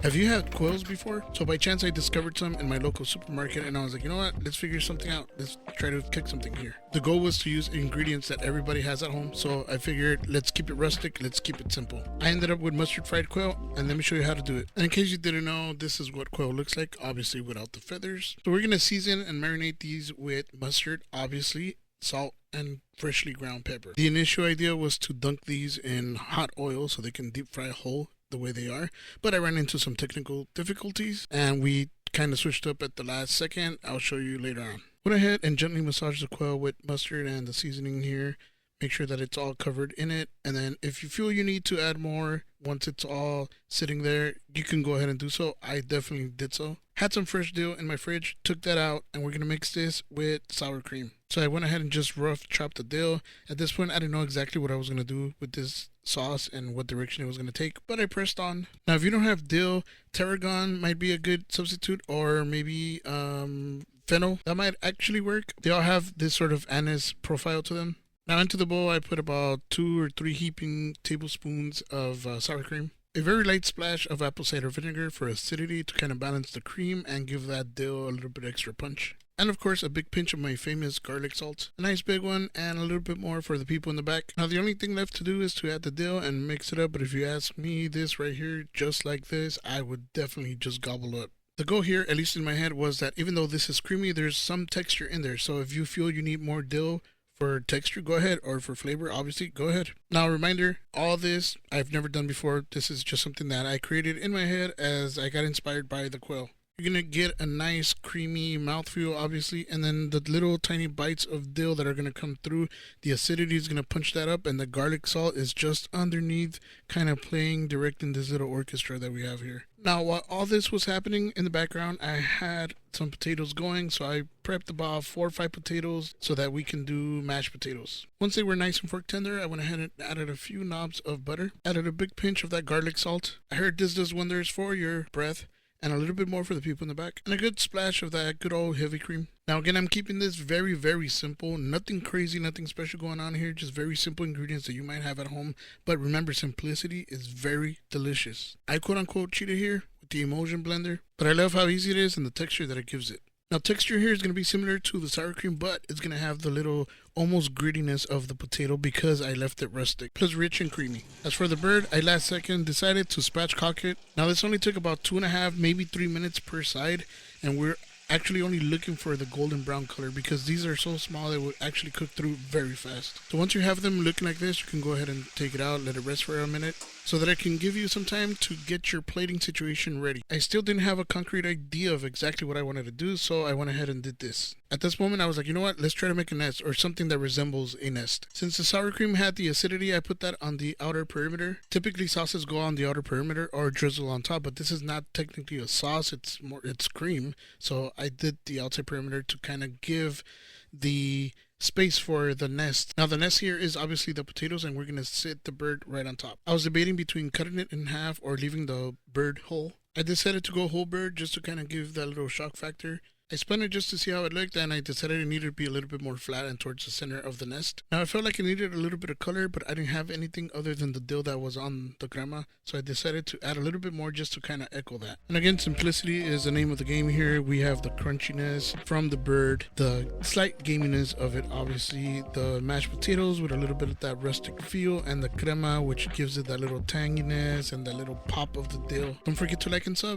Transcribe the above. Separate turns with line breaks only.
Have you had quails before? So by chance I discovered some in my local supermarket and I was like, you know what? Let's figure something out. Let's try to cook something here. The goal was to use ingredients that everybody has at home. So I figured let's keep it rustic. Let's keep it simple. I ended up with mustard fried quail and let me show you how to do it. And in case you didn't know, this is what quail looks like, obviously without the feathers. So we're going to season and marinate these with mustard, obviously, salt, and freshly ground pepper. The initial idea was to dunk these in hot oil so they can deep fry whole the way they are, but I ran into some technical difficulties and we kind of switched up at the last second. I'll show you later on. Went ahead and gently massaged the quail with mustard and the seasoning here. Make sure that it's all covered in it, and then if you feel you need to add more once it's all sitting there, you can go ahead and do so. I definitely did so. Had some fresh dill in my fridge, took that out, and we're gonna mix this with sour cream. So I went ahead and just rough chopped the dill. At this point I didn't know exactly what I was gonna do with this sauce and what direction it was gonna take, but I pressed on. Now if you don't have dill, tarragon might be a good substitute, or maybe fennel. That might actually work. They all have this sort of anise profile to them. Now into the bowl I put about 2 or 3 heaping tablespoons of sour cream. A very light splash of apple cider vinegar for acidity to kind of balance the cream and give that dill a little bit extra punch. And of course a big pinch of my famous garlic salt. A nice big one and a little bit more for the people in the back. Now the only thing left to do is to add the dill and mix it up, but if you ask me, this right here, just like this, I would definitely just gobble up. The goal here, at least in my head, was that even though this is creamy, there's some texture in there. So if you feel you need more dill for texture, go ahead, or for flavor, obviously, go ahead. Now, a reminder, all this I've never done before. This is just something that I created in my head as I got inspired by the quail. You're going to get a nice creamy mouthfeel, obviously, and then the little tiny bites of dill that are going to come through. The acidity is going to punch that up, and the garlic salt is just underneath, kind of playing, directing this little orchestra that we have here. Now, while all this was happening in the background, I had some potatoes going, so I prepped about 4 or 5 potatoes so that we can do mashed potatoes. Once they were nice and fork tender, I went ahead and added a few knobs of butter, added a big pinch of that garlic salt. I heard this does wonders for your breath, and a little bit more for the people in the back, and a good splash of that good old heavy cream. Now again, I'm keeping this very, very simple. Nothing crazy, nothing special going on here, just very simple ingredients that you might have at home. But remember, simplicity is very delicious. I quote unquote cheated here with the emulsion blender, but I love how easy it is and the texture that it gives it. Now texture here is going to be similar to the sour cream, but it's going to have the little almost grittiness of the potato because I left it rustic, plus rich and creamy. As for the bird, I last second decided to spatchcock it. Now this only took about 2.5, maybe 3 minutes per side, and we're actually only looking for the golden brown color because these are so small they would actually cook through very fast. So once you have them looking like this, you can go ahead and take it out, let it rest for a minute so that I can give you some time to get your plating situation ready. I still didn't have a concrete idea of exactly what I wanted to do, so I went ahead and did this. At this moment I was like, you know what, let's try to make a nest or something that resembles a nest. Since the sour cream had the acidity, I put that on the outer perimeter. Typically sauces go on the outer perimeter or drizzle on top, but this is not technically a sauce, it's cream. So I did the outside perimeter to kind of give the space for the nest. Now the nest here is obviously the potatoes, and we're going to sit the bird right on top. I was debating between cutting it in half or leaving the bird whole. I decided to go whole bird just to kind of give that little shock factor. I spun it just to see how it looked, and I decided it needed to be a little bit more flat and towards the center of the nest. Now I felt like it needed a little bit of color, but I didn't have anything other than the dill that was on the crema, so I decided to add a little bit more just to kind of echo that. And again, simplicity is the name of the game here. We have the crunchiness from the bird, the slight gaminess of it, obviously, the mashed potatoes with a little bit of that rustic feel, and the crema, which gives it that little tanginess and that little pop of the dill. Don't forget to like and sub.